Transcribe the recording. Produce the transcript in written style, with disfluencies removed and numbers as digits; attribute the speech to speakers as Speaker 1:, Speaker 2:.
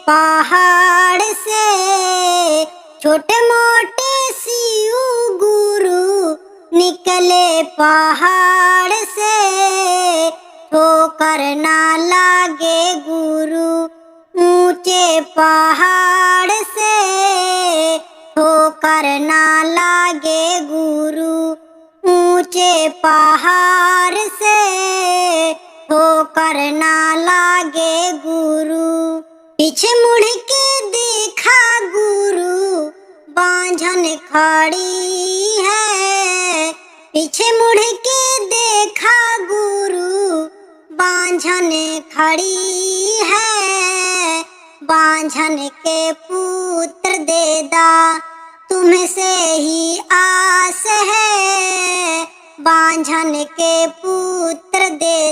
Speaker 1: पहाड़ से छोटे मोटे शिव गुरु निकले पहाड़ से, ठोकर ना लागे गुरु ऊंचे पहाड़ से, ठोकर ना लागे गुरु ऊंचे पहाड़ से, ठोकर ना लागे गुरु। पीछे मुड़ के देखा गुरु बांझन खड़ी है, पीछे मुड़ के देखा गुरु बांझन खड़ी है। बांझन के पुत्र देदा तुमसे ही आस है, बांझन के पुत्र दे